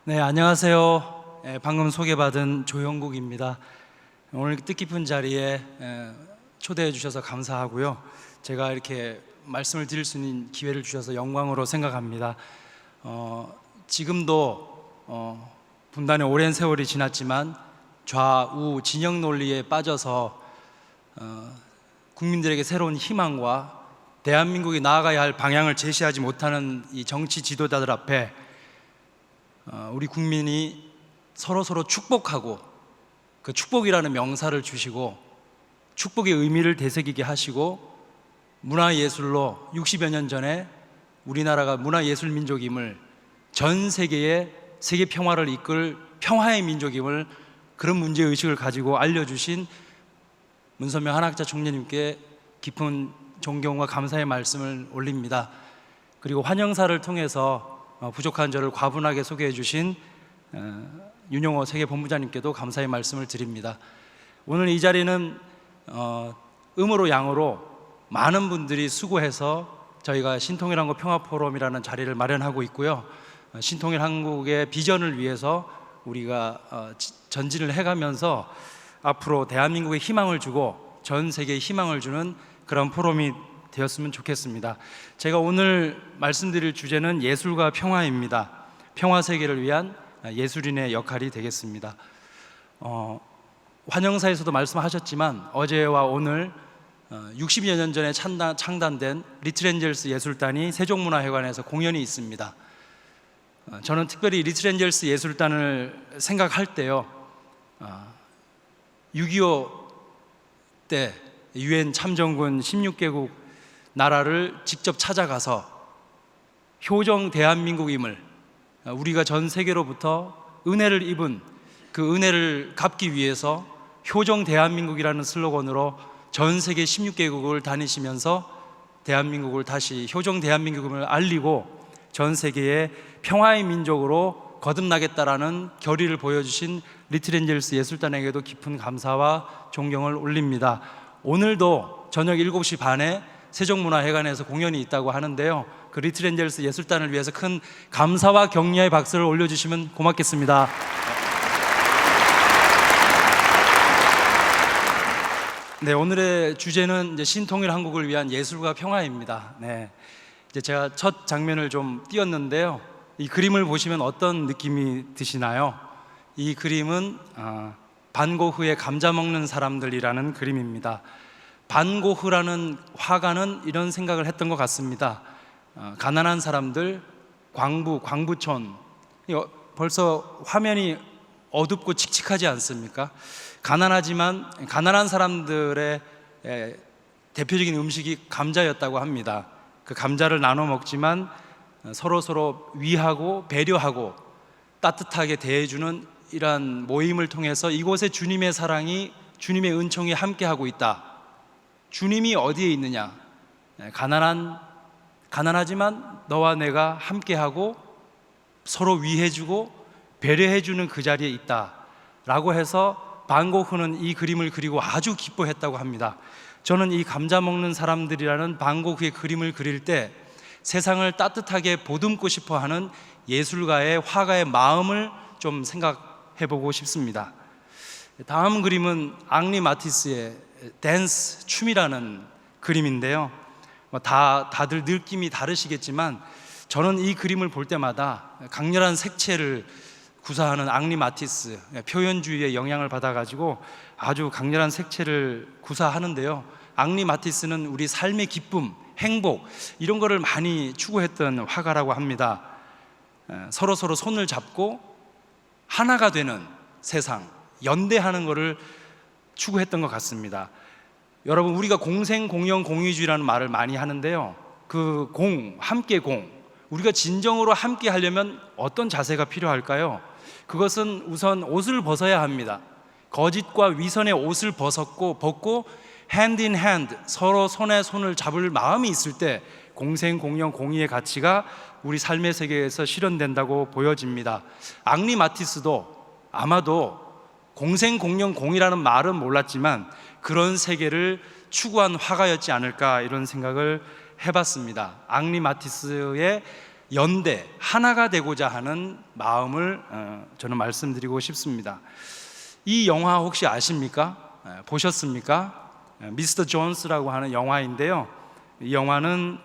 네, 안녕하세요. 방금 소개받은 조영국입니다. 오늘 뜻깊은 자리에 초대해 주셔서 감사하고요. 제가 이렇게 말씀을 드릴 수 있는 기회를 주셔서 영광으로 생각합니다. 지금도 분단의 오랜 세월이 지났지만 좌우 진영 논리에 빠져서 국민들에게 새로운 희망과 대한민국이 나아가야 할 방향을 제시하지 못하는 이 정치 지도자들 앞에 우리 국민이 서로 축복하고 그 축복이라는 명사를 주시고 축복의 의미를 되새기게 하시고 문화예술로 60여 년 전에 우리나라가 문화예술 민족임을, 전 세계에 세계 평화를 이끌 평화의 민족임을, 그런 문제의식을 가지고 알려주신 문선명 한학자 총리님께 깊은 존경과 감사의 말씀을 올립니다. 그리고 환영사를 통해서 부족한 저를 과분하게 소개해 주신 윤용호 세계본부장님께도 감사의 말씀을 드립니다. 오늘 이 자리는 음으로 양으로 많은 분들이 수고해서 저희가 신통일한국 평화포럼이라는 자리를 마련하고 있고요. 신통일 한국의 비전을 위해서 우리가 전진을 해가면서 앞으로 대한민국에 희망을 주고 전 세계에 희망을 주는 그런 포럼이 되었으면 좋겠습니다. 제가 오늘 말씀드릴 주제는 예술과 평화입니다. 평화 세계를 위한 예술인의 역할이 되겠습니다. 환영사에서도 말씀하셨지만 어제와 오늘 60여 년 전에 창단된 리틀엔젤스 예술단이 세종문화회관에서 공연이 있습니다. 저는 특별히 리틀엔젤스 예술단을 생각할 때요, 6.25 때 UN 참전군 16개국 나라를 직접 찾아가서 효정 대한민국임을, 우리가 전 세계로부터 은혜를 입은 그 은혜를 갚기 위해서 효정 대한민국이라는 슬로건으로 전 세계 16개국을 다니시면서 대한민국을 다시 효정 대한민국임을 알리고 전 세계의 평화의 민족으로 거듭나겠다라는 결의를 보여주신 리틀엔젤스 예술단에게도 깊은 감사와 존경을 올립니다. 오늘도 저녁 7시 반에 세종문화회관에서 공연이 있다고 하는데요, 그 리틀엔젤스 예술단을 위해서 큰 감사와 격려의 박수를 올려주시면 고맙겠습니다. 네, 오늘의 주제는 이제 신통일 한국을 위한 예술과 평화입니다. 네, 이제 제가 첫 장면을 좀 띄웠는데요, 이 그림을 보시면 어떤 느낌이 드시나요? 이 그림은 반고흐의 감자 먹는 사람들이라는 그림입니다. 반고흐라는 화가는 이런 생각을 했던 것 같습니다. 가난한 사람들, 광부촌, 벌써 화면이 어둡고 칙칙하지 않습니까? 가난하지만 가난한 사람들의 대표적인 음식이 감자였다고 합니다. 그 감자를 나눠 먹지만 서로 위하고 배려하고 따뜻하게 대해주는 이러한 모임을 통해서 이곳에 주님의 사랑이, 주님의 은총이 함께하고 있다. 주님이 어디에 있느냐? 가난하지만 너와 내가 함께하고 서로 위해주고 배려해주는 그 자리에 있다 라고 해서 반고흐는 이 그림을 그리고 아주 기뻐했다고 합니다. 저는 이 감자 먹는 사람들이라는 반고흐의 그림을 그릴 때 세상을 따뜻하게 보듬고 싶어하는 예술가의, 화가의 마음을 좀 생각해보고 싶습니다. 다음 그림은 앙리 마티스의 댄스, 춤이라는 그림인데요, 다들 느낌이 다르시겠지만 저는 이 그림을 볼 때마다 강렬한 색채를 구사하는 앙리 마티스, 표현주의의 영향을 받아가지고 아주 강렬한 색채를 구사하는데요, 앙리 마티스는 우리 삶의 기쁨, 행복, 이런 거를 많이 추구했던 화가라고 합니다. 서로 손을 잡고 하나가 되는 세상, 연대하는 것을 추구했던 것 같습니다. 여러분, 우리가 공생, 공영, 공의주의라는 말을 많이 하는데요, 그 함께 우리가 진정으로 함께 하려면 어떤 자세가 필요할까요? 그것은 우선 옷을 벗어야 합니다. 거짓과 위선의 옷을 벗고 hand in hand, 서로 손에 손을 잡을 마음이 있을 때 공생, 공영, 공의의 가치가 우리 삶의 세계에서 실현된다고 보여집니다. 앙리 마티스도 아마도 공생, 공영, 공이라는 말은 몰랐지만 그런 세계를 추구한 화가였지 않을까, 이런 생각을 해봤습니다. 앙리 마티스의 연대, 하나가 되고자 하는 마음을 저는 말씀드리고 싶습니다. 이 영화 혹시 아십니까? 보셨습니까? 미스터 존스라고 하는 영화인데요. 이 영화는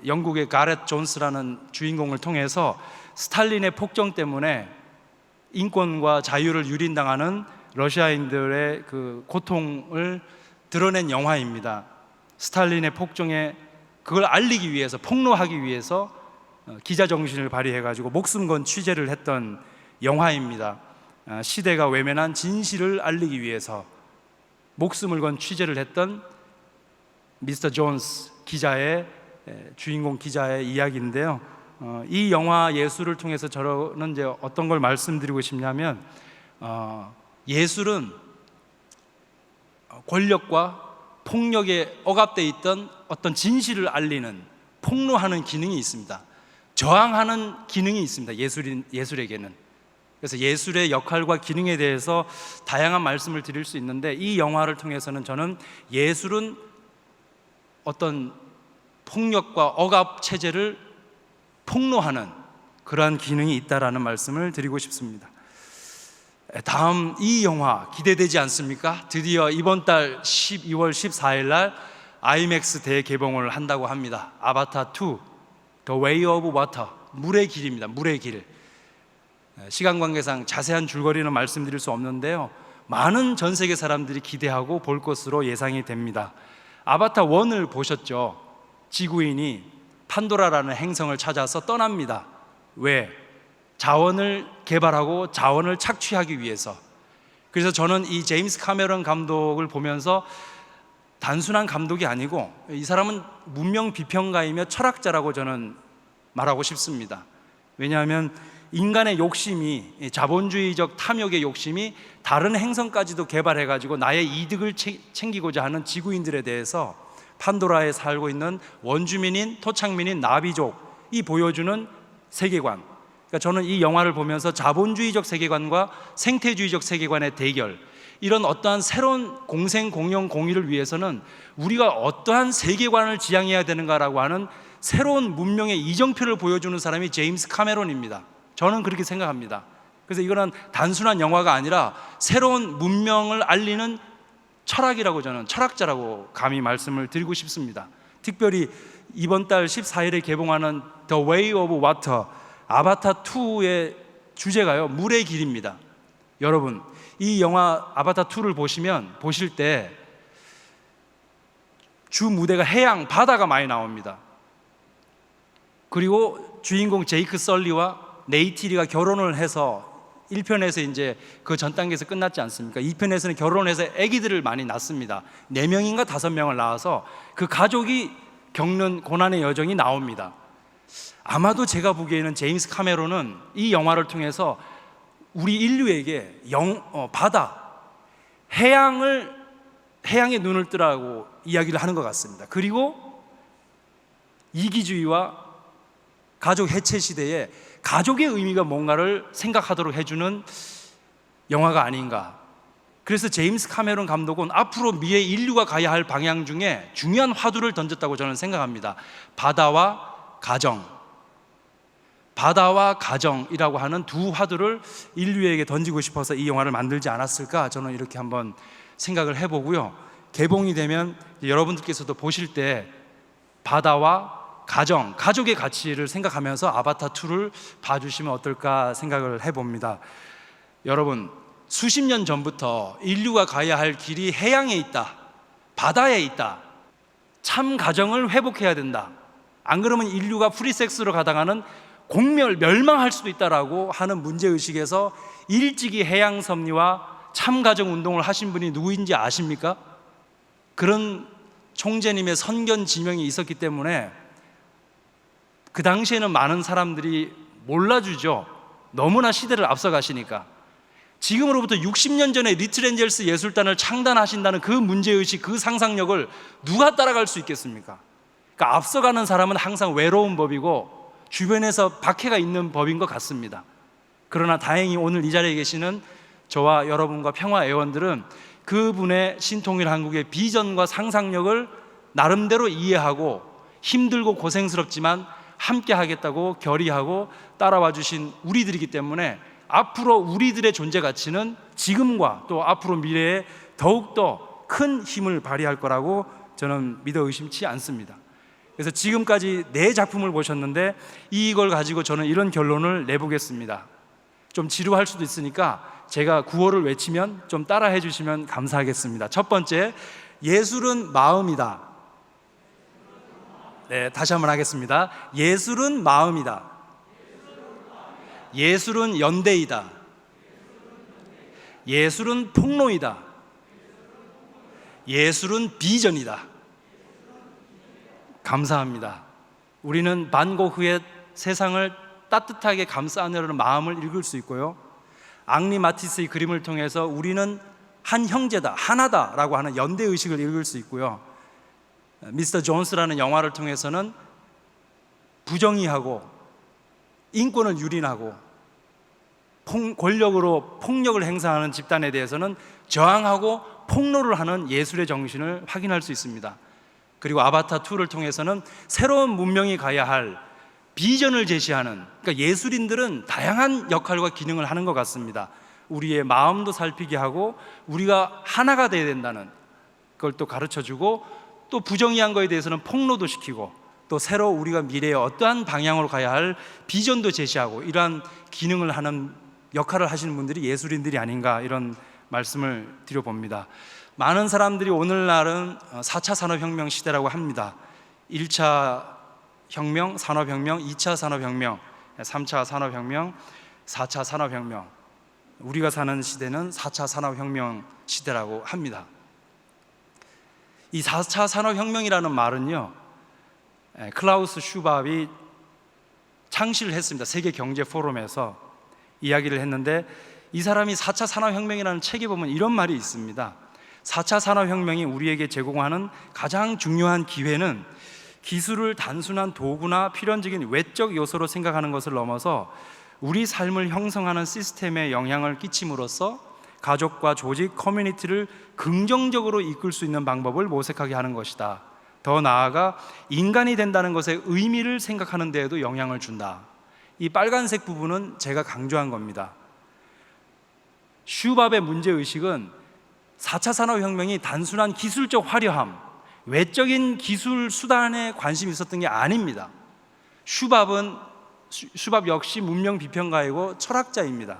영국의 가렛 존스라는 주인공을 통해서 스탈린의 폭정 때문에 인권과 자유를 유린당하는 러시아인들의 그 고통을 드러낸 영화입니다. 스탈린의 폭정에 그걸 알리기 위해서, 폭로하기 위해서 기자 정신을 발휘해가지고 목숨 건 취재를 했던 영화입니다. 시대가 외면한 진실을 알리기 위해서 목숨을 건 취재를 했던 미스터 존스 기자의 주인공 기자의 이야기인데요. 이 영화 예술을 통해서 저는 이제 어떤 걸 말씀드리고 싶냐면, 예술은 권력과 폭력에 억압되어 있던 어떤 진실을 알리는, 폭로하는 기능이 있습니다. 저항하는 기능이 있습니다. 예술에게는. 그래서 예술의 역할과 기능에 대해서 다양한 말씀을 드릴 수 있는데, 이 영화를 통해서는 저는 예술은 어떤 폭력과 억압 체제를 폭로하는 그러한 기능이 있다라는 말씀을 드리고 싶습니다. 다음 이 영화 기대되지 않습니까? 드디어 이번 달 12월 14일 날 IMAX 대개봉을 한다고 합니다. 아바타 2 The Way of Water, 물의 길입니다. 물의 길. 시간 관계상 자세한 줄거리는 말씀드릴 수 없는데요, 많은 전 세계 사람들이 기대하고 볼 것으로 예상이 됩니다. 아바타 1을 보셨죠? 지구인이 판도라라는 행성을 찾아서 떠납니다. 왜? 자원을 개발하고 자원을 착취하기 위해서. 그래서 저는 이 제임스 카메론 감독을 보면서 단순한 감독이 아니고 이 사람은 문명 비평가이며 철학자라고 저는 말하고 싶습니다. 왜냐하면 인간의 욕심이, 자본주의적 탐욕의 욕심이 다른 행성까지도 개발해가지고 나의 이득을 챙기고자 하는 지구인들에 대해서 판도라에 살고 있는 원주민인 토착민인 나비족이 보여주는 세계관, 그러니까 저는 이 영화를 보면서 자본주의적 세계관과 생태주의적 세계관의 대결, 이런 어떠한 새로운 공생, 공영, 공의를 위해서는 우리가 어떠한 세계관을 지향해야 되는가라고 하는 새로운 문명의 이정표를 보여주는 사람이 제임스 카메론입니다. 저는 그렇게 생각합니다. 그래서 이거는 단순한 영화가 아니라 새로운 문명을 알리는 철학이라고, 저는 철학자라고 감히 말씀을 드리고 싶습니다. 특별히 이번 달 14일에 개봉하는 The Way of Water, 아바타 2의 주제가요, 물의 길입니다. 여러분, 이 영화 아바타 2를 보실 때 주 무대가 해양, 바다가 많이 나옵니다. 그리고 주인공 제이크 설리와 네이티리가 결혼을 해서 1편에서 이제 그 전 단계에서 끝났지 않습니까? 2편에서는 결혼해서 아기들을 많이 낳습니다. 4명인가 5명을 낳아서 그 가족이 겪는 고난의 여정이 나옵니다. 아마도 제가 보기에는 제임스 카메론은 이 영화를 통해서 우리 인류에게 바다, 해양의 눈을 뜨라고 이야기를 하는 것 같습니다. 그리고 이기주의와 가족 해체 시대에 가족의 의미가 뭔가를 생각하도록 해주는 영화가 아닌가. 그래서 제임스 카메론 감독은 앞으로 미래 인류가 가야 할 방향 중에 중요한 화두를 던졌다고 저는 생각합니다. 바다와 가정이라고 하는 두 화두를 인류에게 던지고 싶어서 이 영화를 만들지 않았을까, 저는 이렇게 한번 생각을 해보고요. 개봉이 되면 여러분들께서도 보실 때 바다와 가족의 가치를 생각하면서 아바타 2를 봐주시면 어떨까 생각을 해봅니다. 여러분, 수십 년 전부터 인류가 가야 할 길이 해양에 있다, 바다에 있다, 참 가정을 회복해야 된다, 안 그러면 인류가 프리섹스로 가다가는 멸망할 수도 있다라고 하는 문제의식에서 일찍이 해양 섭리와 참 가정 운동을 하신 분이 누구인지 아십니까? 그런 총재님의 선견 지명이 있었기 때문에 그 당시에는 많은 사람들이 몰라주죠. 너무나 시대를 앞서가시니까. 지금으로부터 60년 전에 리틀 엔젤스 예술단을 창단하신다는 그 문제의식, 그 상상력을 누가 따라갈 수 있겠습니까? 그러니까 앞서가는 사람은 항상 외로운 법이고 주변에서 박해가 있는 법인 것 같습니다. 그러나 다행히 오늘 이 자리에 계시는 저와 여러분과 평화애원들은 그분의 신통일 한국의 비전과 상상력을 나름대로 이해하고 힘들고 고생스럽지만 함께 하겠다고 결의하고 따라와 주신 우리들이기 때문에 앞으로 우리들의 존재 가치는 지금과 또 앞으로 미래에 더욱더 큰 힘을 발휘할 거라고 저는 믿어 의심치 않습니다. 그래서 지금까지 4작품을 보셨는데 이걸 가지고 저는 이런 결론을 내보겠습니다. 좀 지루할 수도 있으니까 제가 구호를 외치면 좀 따라해 주시면 감사하겠습니다. 첫 번째, 예술은 마음이다. 네, 다시 한번 하겠습니다. 예술은 마음이다. 예술은 연대이다. 예술은 폭로이다. 예술은 비전이다. 감사합니다. 우리는 반 고흐의 세상을 따뜻하게 감싸 안으려는 마음을 읽을 수 있고요, 앙리 마티스의 그림을 통해서 우리는 한 형제다, 하나다라고 하는 연대의식을 읽을 수 있고요, 미스터 존스라는 영화를 통해서는 부정의하고 인권을 유린하고 권력으로 폭력을 행사하는 집단에 대해서는 저항하고 폭로를 하는 예술의 정신을 확인할 수 있습니다. 그리고 아바타 2를 통해서는 새로운 문명이 가야 할 비전을 제시하는, 그러니까 예술인들은 다양한 역할과 기능을 하는 것 같습니다. 우리의 마음도 살피게 하고 우리가 하나가 되어야 된다는 그걸 또 가르쳐주고, 또 부정의한 거에 대해서는 폭로도 시키고, 또 새로 우리가 미래에 어떠한 방향으로 가야 할 비전도 제시하고, 이러한 기능을 하는 역할을 하시는 분들이 예술인들이 아닌가, 이런 말씀을 드려봅니다. 많은 사람들이 오늘날은 4차 산업혁명 시대라고 합니다. 1차 혁명, 산업혁명, 2차 산업혁명, 3차 산업혁명, 4차 산업혁명. 우리가 사는 시대는 4차 산업혁명 시대라고 합니다. 이 4차 산업혁명이라는 말은요, 클라우스 슈밥이 창시를 했습니다. 세계경제포럼에서 이야기를 했는데, 이 사람이 4차 산업혁명이라는 책에 보면 이런 말이 있습니다. 4차 산업혁명이 우리에게 제공하는 가장 중요한 기회는 기술을 단순한 도구나 필연적인 외적 요소로 생각하는 것을 넘어서 우리 삶을 형성하는 시스템에 영향을 끼침으로써 가족과 조직, 커뮤니티를 긍정적으로 이끌 수 있는 방법을 모색하게 하는 것이다. 더 나아가 인간이 된다는 것의 의미를 생각하는 데에도 영향을 준다. 이 빨간색 부분은 제가 강조한 겁니다. 슈밥의 문제의식은 4차 산업혁명이 단순한 기술적 화려함, 외적인 기술 수단에 관심이 있었던 게 아닙니다. 슈밥 역시 문명 비평가이고 철학자입니다.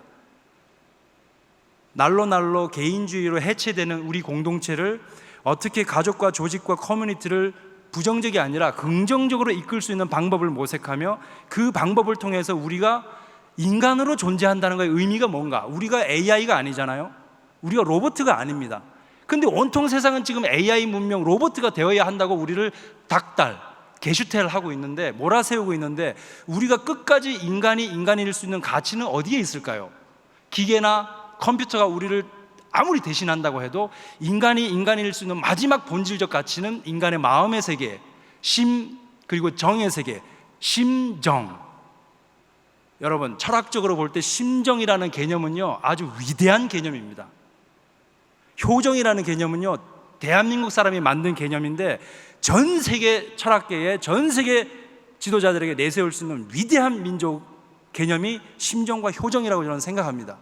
날로 개인주의로 해체되는 우리 공동체를 어떻게 가족과 조직과 커뮤니티를 부정적이 아니라 긍정적으로 이끌 수 있는 방법을 모색하며, 그 방법을 통해서 우리가 인간으로 존재한다는 것의 의미가 뭔가. 우리가 AI가 아니잖아요. 우리가 로봇가 아닙니다. 근데 온통 세상은 지금 AI 문명, 로봇가 되어야 한다고 우리를 닥달, 게슈텔 하고 있는데, 몰아세우고 있는데, 우리가 끝까지 인간일 수 있는 가치는 어디에 있을까요? 기계나 컴퓨터가 우리를 아무리 대신한다고 해도 인간일 수 있는 마지막 본질적 가치는 인간의 마음의 세계, 그리고 정의 세계, 심정. 여러분, 철학적으로 볼 때 심정이라는 개념은요, 아주 위대한 개념입니다. 효정이라는 개념은요, 대한민국 사람이 만든 개념인데, 전 세계 철학계에, 전 세계 지도자들에게 내세울 수 있는 위대한 민족 개념이 심정과 효정이라고 저는 생각합니다.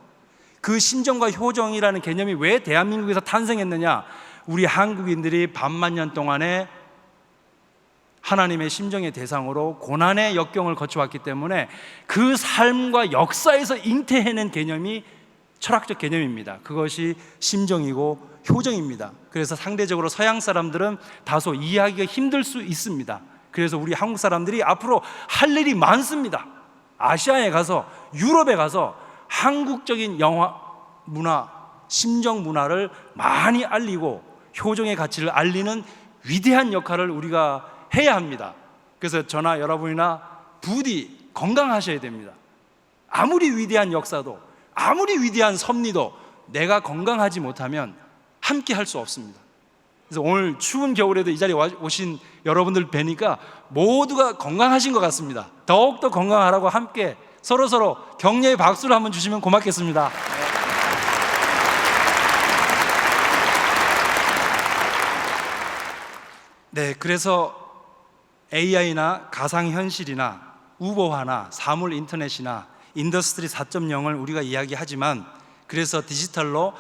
그 심정과 효정이라는 개념이 왜 대한민국에서 탄생했느냐? 우리 한국인들이 반만 년 동안에 하나님의 심정의 대상으로 고난의 역경을 거쳐왔기 때문에 그 삶과 역사에서 잉태해낸 개념이 철학적 개념입니다. 그것이 심정이고 효정입니다. 그래서 상대적으로 서양 사람들은 다소 이해하기가 힘들 수 있습니다. 그래서 우리 한국 사람들이 앞으로 할 일이 많습니다. 아시아에 가서, 유럽에 가서 한국적인 영화, 문화, 심정 문화를 많이 알리고 효정의 가치를 알리는 위대한 역할을 우리가 해야 합니다. 그래서 저나 여러분이나 부디 건강하셔야 됩니다. 아무리 위대한 역사도, 아무리 위대한 섭리도 내가 건강하지 못하면 함께 할 수 없습니다. 그래서 오늘 추운 겨울에도 이 자리에 오신 여러분들 뵈니까 모두가 건강하신 것 같습니다. 더욱더 건강하라고 함께 서로 격려의 박수를 한번 주시면 고맙겠습니다. 네, 그래서 AI나 가상현실이나 우보화나 사물 인터넷이나 인더스트리 4.0을 우리가 이야기하지만, 그래서 디지털로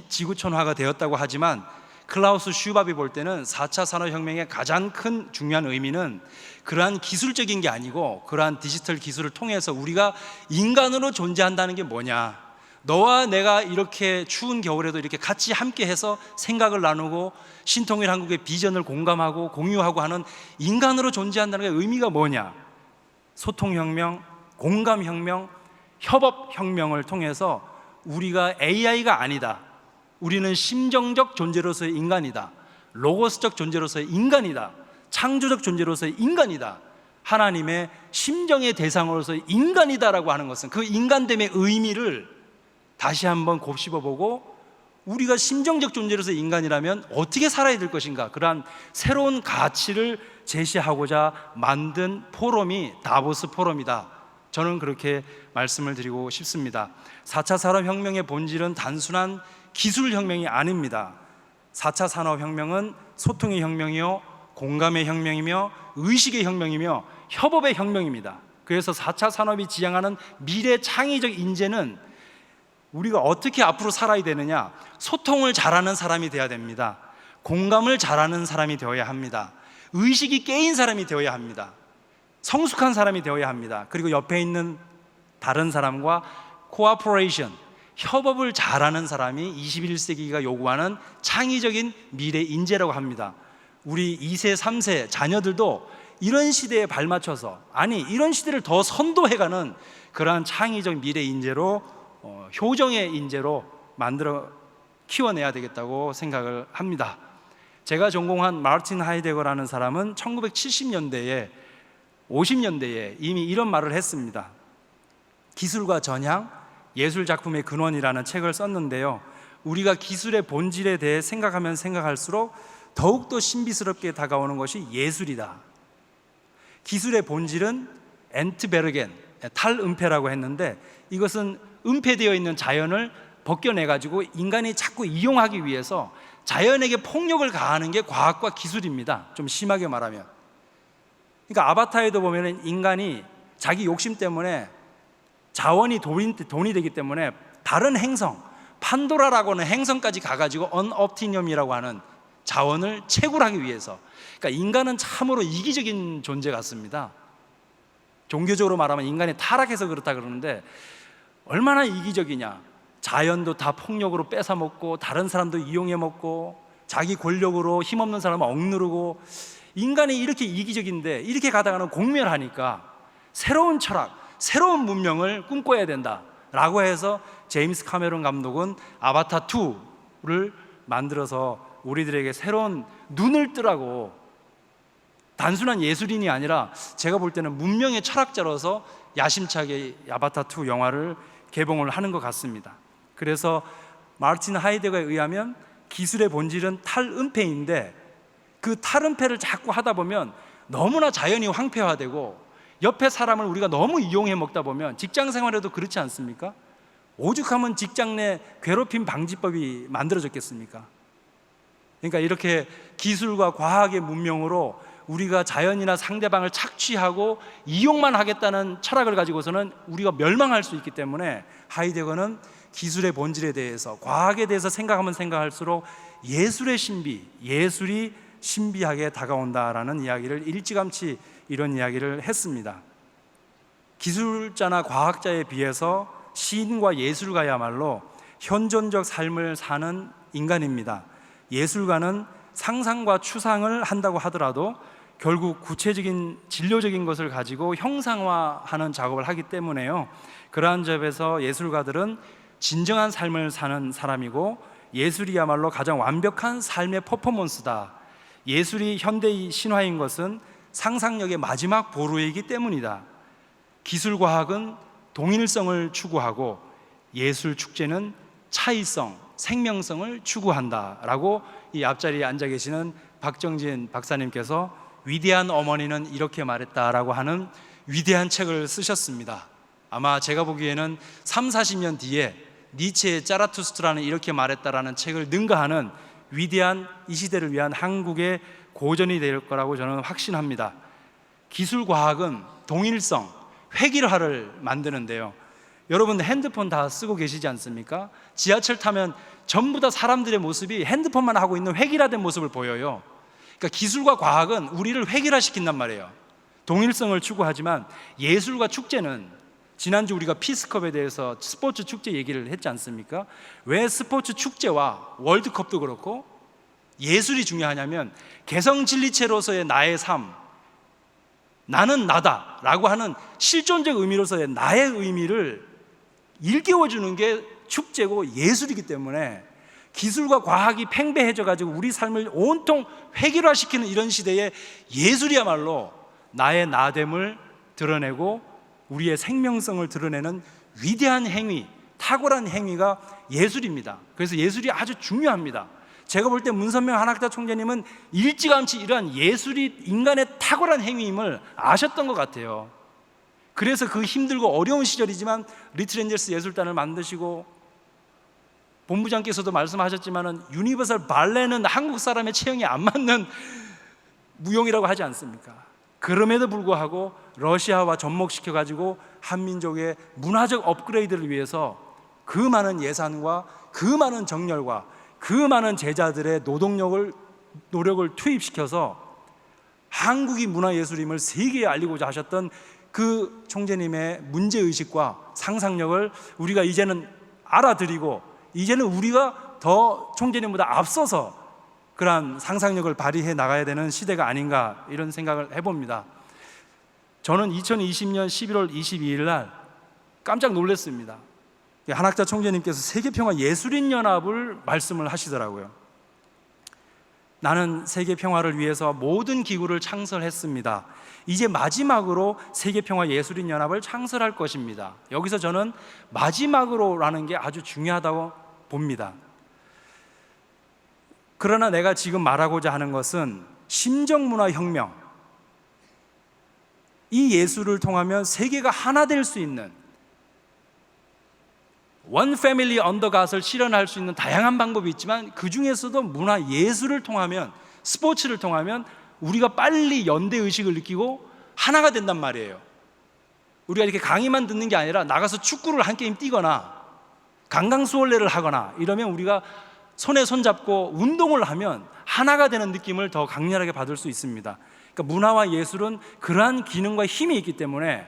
지구촌화가 되었다고 하지만, 클라우스 슈밥이 볼 때는 4차 산업혁명의 가장 큰 중요한 의미는 그러한 기술적인 게 아니고, 그러한 디지털 기술을 통해서 우리가 인간으로 존재한다는 게 뭐냐, 너와 내가 이렇게 추운 겨울에도 이렇게 같이 함께해서 생각을 나누고 신통일 한국의 비전을 공감하고 공유하고 하는 인간으로 존재한다는 게 의미가 뭐냐, 소통혁명, 공감혁명, 협업혁명을 통해서 우리가 AI가 아니다, 우리는 심정적 존재로서의 인간이다, 로고스적 존재로서의 인간이다, 창조적 존재로서의 인간이다, 하나님의 심정의 대상으로서의 인간이다라고 하는 것은 그 인간됨의 의미를 다시 한번 곱씹어보고, 우리가 심정적 존재로서의 인간이라면 어떻게 살아야 될 것인가, 그러한 새로운 가치를 제시하고자 만든 포럼이 다보스 포럼이다, 저는 그렇게 말씀을 드리고 싶습니다. 4차 산업혁명의 본질은 단순한 기술혁명이 아닙니다. 4차 산업혁명은 소통의 혁명이요, 공감의 혁명이며 의식의 혁명이며 협업의 혁명입니다. 그래서 4차 산업이 지향하는 미래 창의적 인재는 우리가 어떻게 앞으로 살아야 되느냐, 소통을 잘하는 사람이 되어야 됩니다. 공감을 잘하는 사람이 되어야 합니다. 의식이 깨인 사람이 되어야 합니다. 성숙한 사람이 되어야 합니다. 그리고 옆에 있는 다른 사람과 코어포레이션, 협업을 잘하는 사람이 21세기가 요구하는 창의적인 미래 인재라고 합니다. 우리 2세, 3세 자녀들도 이런 시대에 발맞춰서, 아니 이런 시대를 더 선도해가는 그러한 창의적 미래 인재로, 효정의 인재로 만들어 키워내야 되겠다고 생각을 합니다. 제가 전공한 마르틴 하이데거라는 사람은 1970년대에 50년대에 이미 이런 말을 했습니다. 기술과 전향, 예술작품의 근원이라는 책을 썼는데요, 우리가 기술의 본질에 대해 생각하면 생각할수록 더욱더 신비스럽게 다가오는 것이 예술이다. 기술의 본질은 엔트베르겐, 탈은폐라고 했는데, 이것은 은폐되어 있는 자연을 벗겨내가지고 인간이 자꾸 이용하기 위해서 자연에게 폭력을 가하는 게 과학과 기술입니다. 좀 심하게 말하면. 그러니까 아바타에도 보면 인간이 자기 욕심 때문에 자원이 돈이 되기 때문에 다른 행성, 판도라라고 하는 행성까지 가가지고 언옵티뇰이라고 하는 자원을 채굴하기 위해서. 그러니까 인간은 참으로 이기적인 존재 같습니다. 종교적으로 말하면 인간이 타락해서 그렇다 그러는데, 얼마나 이기적이냐. 자연도 다 폭력으로 뺏어먹고 다른 사람도 이용해먹고 자기 권력으로 힘없는 사람을 억누르고, 인간이 이렇게 이기적인데 이렇게 가다가는 공멸하니까 새로운 철학, 새로운 문명을 꿈꿔야 된다라고 해서 제임스 카메론 감독은 아바타 2를 만들어서 우리들에게 새로운 눈을 뜨라고, 단순한 예술인이 아니라 제가 볼 때는 문명의 철학자로서 야심차게 아바타 2 영화를 개봉을 하는 것 같습니다. 그래서 마르틴 하이데거에 의하면 기술의 본질은 탈은폐인데, 그 탈은폐를 자꾸 하다 보면 너무나 자연이 황폐화되고 옆에 사람을 우리가 너무 이용해 먹다 보면, 직장 생활에도 그렇지 않습니까? 오죽하면 직장 내 괴롭힘 방지법이 만들어졌겠습니까? 그러니까 이렇게 기술과 과학의 문명으로 우리가 자연이나 상대방을 착취하고 이용만 하겠다는 철학을 가지고서는 우리가 멸망할 수 있기 때문에, 하이데거는 기술의 본질에 대해서, 과학에 대해서 생각하면 생각할수록 예술의 신비, 예술이 신비하게 다가온다라는 이야기를 일찌감치 이런 이야기를 했습니다. 기술자나 과학자에 비해서 시인과 예술가야말로 현존적 삶을 사는 인간입니다. 예술가는 상상과 추상을 한다고 하더라도 결국 구체적인 진료적인 것을 가지고 형상화하는 작업을 하기 때문에요, 그러한 점에서 예술가들은 진정한 삶을 사는 사람이고, 예술이야말로 가장 완벽한 삶의 퍼포먼스다. 예술이 현대의 신화인 것은 상상력의 마지막 보루이기 때문이다. 기술과학은 동일성을 추구하고 예술 축제는 차이성, 생명성을 추구한다라고 이 앞자리에 앉아 계시는 박정진 박사님께서 위대한 어머니는 이렇게 말했다라고 하는 위대한 책을 쓰셨습니다. 아마 제가 보기에는 3, 40년 뒤에 니체의 짜라투스트라는 이렇게 말했다라는 책을 능가하는 위대한 이 시대를 위한 한국의 고전이 될 거라고 저는 확신합니다. 기술 과학은 동일성, 획일화를 만드는데요. 여러분 핸드폰 다 쓰고 계시지 않습니까? 지하철 타면 전부 다 사람들의 모습이 핸드폰만 하고 있는 획일화된 모습을 보여요. 그러니까 기술과 과학은 우리를 획일화시킨단 말이에요. 동일성을 추구하지만 예술과 축제는, 지난주 우리가 피스컵에 대해서 스포츠 축제 얘기를 했지 않습니까? 왜 스포츠 축제와 월드컵도 그렇고 예술이 중요하냐면 개성진리체로서의 나의 삶, 나는 나다라고 하는 실존적 의미로서의 나의 의미를 일깨워주는 게 축제고 예술이기 때문에, 기술과 과학이 팽배해져 가지고 우리 삶을 온통 획일화시키는 이런 시대에 예술이야말로 나의 나됨을 드러내고 우리의 생명성을 드러내는 위대한 행위, 탁월한 행위가 예술입니다. 그래서 예술이 아주 중요합니다. 제가 볼 때 문선명 한학자 총재님은 일찌감치 이러한 예술이 인간의 탁월한 행위임을 아셨던 것 같아요. 그래서 그 힘들고 어려운 시절이지만 리틀 엔젤스 예술단을 만드시고, 본부장께서도 말씀하셨지만 유니버설 발레는 한국 사람의 체형이 안 맞는 무용이라고 하지 않습니까? 그럼에도 불구하고 러시아와 접목시켜 가지고 한민족의 문화적 업그레이드를 위해서 그 많은 예산과 그 많은 정열과 그 많은 제자들의 노력을 투입시켜서 한국이 문화예술임을 세계에 알리고자 하셨던 그 총재님의 문제의식과 상상력을 우리가 이제는 알아들이고, 이제는 우리가 더 총재님보다 앞서서 그러한 상상력을 발휘해 나가야 되는 시대가 아닌가, 이런 생각을 해봅니다. 저는 2020년 11월 22일 날 깜짝 놀랐습니다. 한학자 총재님께서 세계평화예술인연합을 말씀을 하시더라고요. 나는 세계평화를 위해서 모든 기구를 창설했습니다. 이제 마지막으로 세계평화예술인연합을 창설할 것입니다. 여기서 저는 마지막으로라는 게 아주 중요하다고 봅니다. 그러나 내가 지금 말하고자 하는 것은 심정문화혁명, 이 예술을 통하면 세계가 하나 될 수 있는, 원 패밀리 언더 갓을 실현할 수 있는 다양한 방법이 있지만 그 중에서도 문화예술을 통하면, 스포츠를 통하면 우리가 빨리 연대의식을 느끼고 하나가 된단 말이에요. 우리가 이렇게 강의만 듣는 게 아니라 나가서 축구를 한 게임 뛰거나 강강수월래를 하거나 이러면 우리가 손에 손잡고 운동을 하면 하나가 되는 느낌을 더 강렬하게 받을 수 있습니다. 그러니까 문화와 예술은 그러한 기능과 힘이 있기 때문에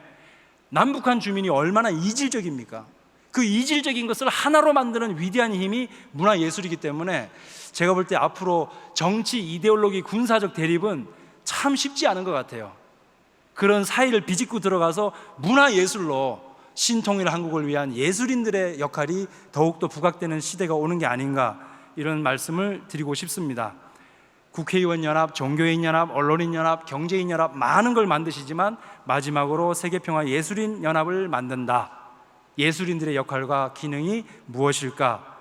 남북한 주민이 얼마나 이질적입니까? 그 이질적인 것을 하나로 만드는 위대한 힘이 문화예술이기 때문에 제가 볼 때 앞으로 정치, 이데올로기, 군사적 대립은 참 쉽지 않은 것 같아요. 그런 사이를 비집고 들어가서 문화예술로 신통일 한국을 위한 예술인들의 역할이 더욱더 부각되는 시대가 오는 게 아닌가, 이런 말씀을 드리고 싶습니다. 국회의원연합, 종교인연합, 언론인연합, 경제인연합 많은 걸 만드시지만 마지막으로 세계평화예술인연합을 만든다. 예술인들의 역할과 기능이 무엇일까?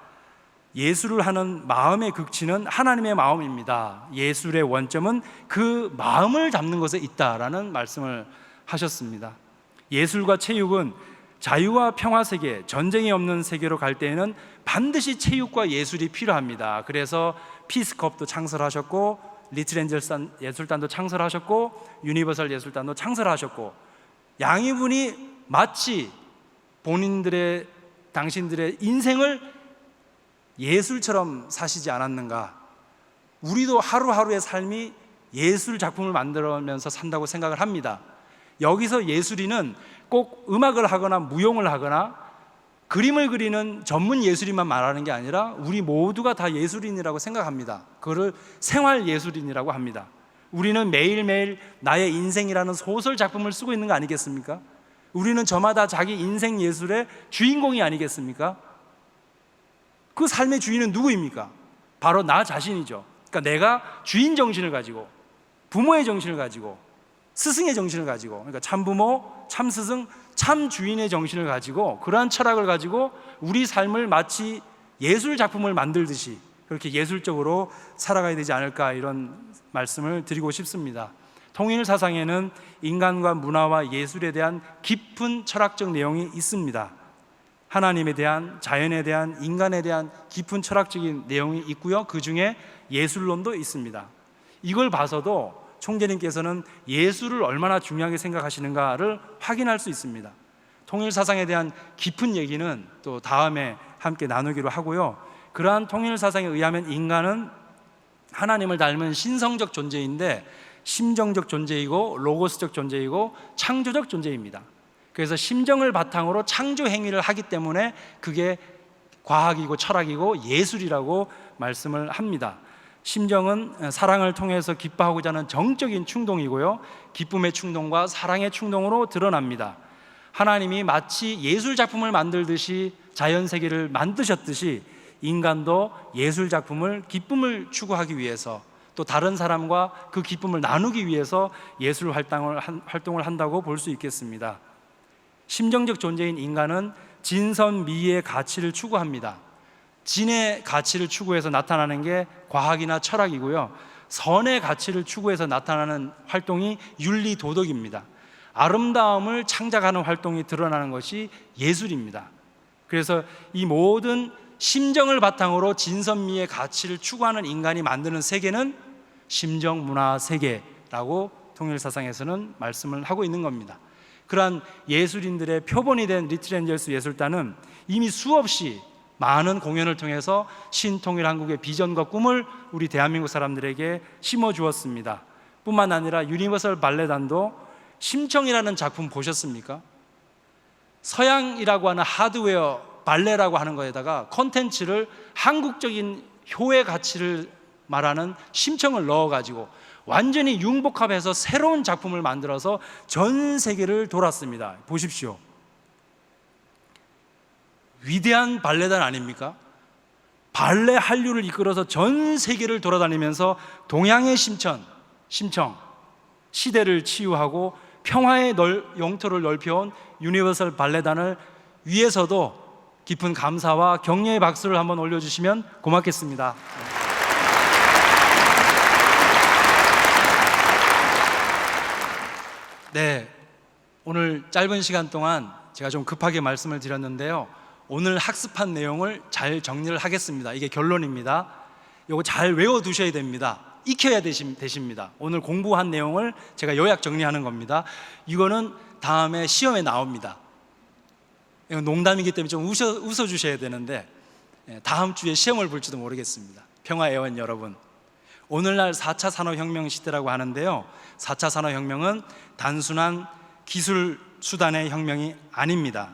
예술을 하는 마음의 극치는 하나님의 마음입니다. 예술의 원점은 그 마음을 잡는 것에 있다라는 말씀을 하셨습니다. 예술과 체육은 자유와 평화 세계, 전쟁이 없는 세계로 갈 때에는 반드시 체육과 예술이 필요합니다. 그래서 피스컵도 창설하셨고, 리틀 엔젤스 예술단도 창설하셨고, 유니버설 예술단도 창설하셨고, 양이분이 마치 당신들의 인생을 예술처럼 사시지 않았는가? 우리도 하루하루의 삶이 예술 작품을 만들면서 산다고 생각을 합니다. 여기서 예술인은 꼭 음악을 하거나 무용을 하거나 그림을 그리는 전문 예술인만 말하는 게 아니라 우리 모두가 다 예술인이라고 생각합니다. 그거를 생활예술인이라고 합니다. 우리는 매일매일 나의 인생이라는 소설 작품을 쓰고 있는 거 아니겠습니까? 우리는 저마다 자기 인생 예술의 주인공이 아니겠습니까? 그 삶의 주인은 누구입니까? 바로 나 자신이죠. 그러니까 내가 주인 정신을 가지고, 부모의 정신을 가지고, 스승의 정신을 가지고, 그러니까 참부모, 참스승, 참주인의 정신을 가지고, 그러한 철학을 가지고 우리 삶을 마치 예술 작품을 만들듯이 그렇게 예술적으로 살아가야 되지 않을까, 이런 말씀을 드리고 싶습니다. 통일 사상에는 인간과 문화와 예술에 대한 깊은 철학적 내용이 있습니다. 하나님에 대한, 자연에 대한, 인간에 대한 깊은 철학적인 내용이 있고요. 그 중에 예술론도 있습니다. 이걸 봐서도 총재님께서는 예술을 얼마나 중요하게 생각하시는가를 확인할 수 있습니다. 통일 사상에 대한 깊은 얘기는 또 다음에 함께 나누기로 하고요. 그러한 통일 사상에 의하면 인간은 하나님을 닮은 신성적 존재인데 심정적 존재이고 로고스적 존재이고 창조적 존재입니다. 그래서 심정을 바탕으로 창조 행위를 하기 때문에 그게 과학이고 철학이고 예술이라고 말씀을 합니다. 심정은 사랑을 통해서 기뻐하고자 하는 정적인 충동이고요, 기쁨의 충동과 사랑의 충동으로 드러납니다. 하나님이 마치 예술 작품을 만들듯이 자연 세계를 만드셨듯이 인간도 예술 작품을 기쁨을 추구하기 위해서 또 다른 사람과 그 기쁨을 나누기 위해서 예술 활동을 한다고 볼 수 있겠습니다. 심정적 존재인 인간은 진선미의 가치를 추구합니다. 진의 가치를 추구해서 나타나는 게 과학이나 철학이고요, 선의 가치를 추구해서 나타나는 활동이 윤리 도덕입니다. 아름다움을 창작하는 활동이 드러나는 것이 예술입니다. 그래서 이 모든 심정을 바탕으로 진선미의 가치를 추구하는 인간이 만드는 세계는 심정 문화 세계라고 통일사상에서는 말씀을 하고 있는 겁니다. 그러한 예술인들의 표본이 된 리틀 엔젤스 예술단은 이미 수없이 많은 공연을 통해서 신통일 한국의 비전과 꿈을 우리 대한민국 사람들에게 심어주었습니다. 뿐만 아니라 유니버설 발레단도 심청이라는 작품 보셨습니까? 서양이라고 하는 하드웨어 발레라고 하는 거에다가 콘텐츠를 한국적인 효의 가치를 말하는 심청을 넣어가지고 완전히 융복합해서 새로운 작품을 만들어서 전 세계를 돌았습니다. 보십시오. 위대한 발레단 아닙니까? 발레 한류를 이끌어서 전 세계를 돌아다니면서 동양의 심청, 시대를 치유하고 평화의 영토를 넓혀온 유니버설 발레단을 위해서도 깊은 감사와 격려의 박수를 한번 올려주시면 고맙겠습니다. 네, 오늘 짧은 시간 동안 제가 좀 급하게 말씀을 드렸는데요, 오늘 학습한 내용을 잘 정리를 하겠습니다. 이게 결론입니다. 이거 잘 외워두셔야 됩니다. 익혀야 되십니다. 오늘 공부한 내용을 제가 요약 정리하는 겁니다. 이거는 다음에 시험에 나옵니다. 이건 농담이기 때문에 좀 웃어주셔야 되는데 다음 주에 시험을 볼지도 모르겠습니다. 평화애원 여러분, 오늘날 4차 산업혁명 시대라고 하는데요, 4차 산업혁명은 단순한 기술 수단의 혁명이 아닙니다.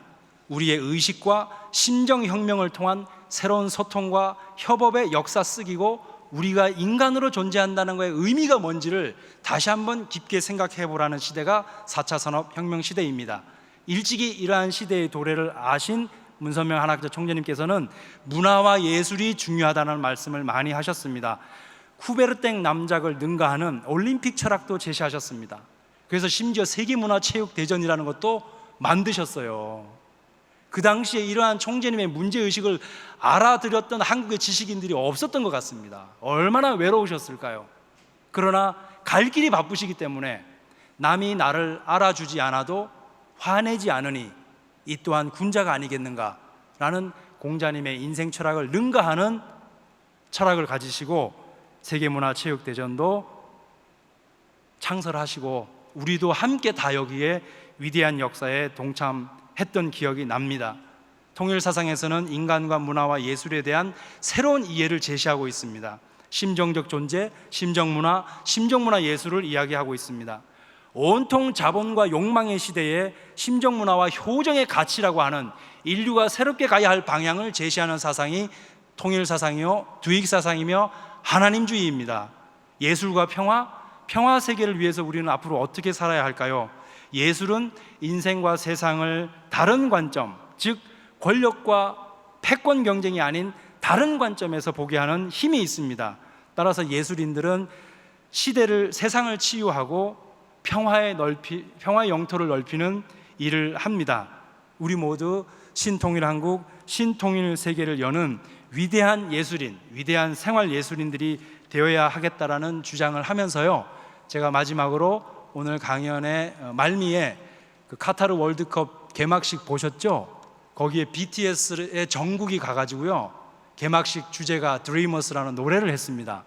우리의 의식과 심정혁명을 통한 새로운 소통과 협업의 역사 쓰기고 우리가 인간으로 존재한다는 것의 의미가 뭔지를 다시 한번 깊게 생각해 보라는 시대가 4차 산업혁명 시대입니다. 일찍이 이러한 시대의 도래를 아신 문선명 한학자 총재님께서는 문화와 예술이 중요하다는 말씀을 많이 하셨습니다. 쿠베르땡 남작을 능가하는 올림픽 철학도 제시하셨습니다. 그래서 심지어 세계문화체육대전이라는 것도 만드셨어요. 그 당시에 이러한 총재님의 문제의식을 알아들였던 한국의 지식인들이 없었던 것 같습니다. 얼마나 외로우셨을까요? 그러나 갈 길이 바쁘시기 때문에 남이 나를 알아주지 않아도 화내지 않으니 이 또한 군자가 아니겠는가라는 공자님의 인생 철학을 능가하는 철학을 가지시고 세계문화체육대전도 창설하시고 우리도 함께 다 여기에 위대한 역사에 동참했던 기억이 납니다. 통일사상에서는 인간과 문화와 예술에 대한 새로운 이해를 제시하고 있습니다. 심정적 존재, 심정문화, 심정문화 예술을 이야기하고 있습니다. 온통 자본과 욕망의 시대에 심정문화와 효정의 가치라고 하는 인류가 새롭게 가야 할 방향을 제시하는 사상이 통일사상이요, 두익사상이며 하나님주의입니다. 예술과 평화 세계를 위해서 우리는 앞으로 어떻게 살아야 할까요? 예술은 인생과 세상을 다른 관점, 즉 권력과 패권 경쟁이 아닌 다른 관점에서 보게 하는 힘이 있습니다. 따라서 예술인들은 세상을 치유하고 평화의 영토를 넓히는 일을 합니다. 우리 모두 신통일한국, 신통일 세계를 여는 위대한 예술인, 위대한 생활 예술인들이 되어야 하겠다라는 주장을 하면서요, 제가 마지막으로 오늘 강연의 말미에 그 카타르 월드컵 개막식 보셨죠? 거기에 BTS의 정국이 가가지고요, 개막식 주제가 Dreamers라는 노래를 했습니다.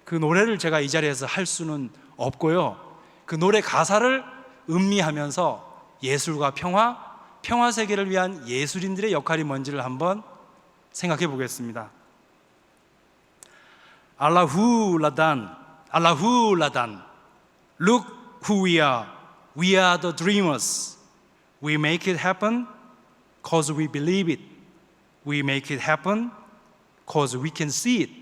그 노래를 제가 이 자리에서 할 수는 없고요. 그 노래 가사를 음미하면서 예술과 평화 세계를 위한 예술인들의 역할이 뭔지를 한번 생각해 보겠습니다. 알라후 라단, 알라후 라단. Look who we are. We are the dreamers. We make it happen cause we believe it. We make it happen cause we can see it.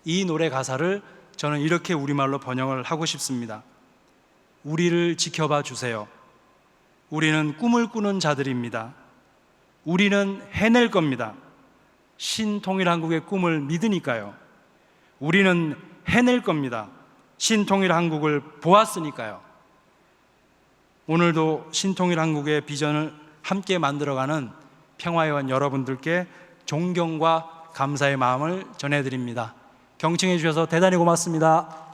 이 노래 가사를 저는 이렇게 우리말로 번역을 하고 싶습니다. 우리를 지켜봐 주세요. 우리는 꿈을 꾸는 자들입니다. 우리는 해낼 겁니다. 신통일한국의 꿈을 믿으니까요. 우리는 해낼 겁니다. 신통일한국을 보았으니까요. 오늘도 신통일한국의 비전을 함께 만들어가는 평화회원 여러분들께 존경과 감사의 마음을 전해드립니다. 경청해 주셔서 대단히 고맙습니다.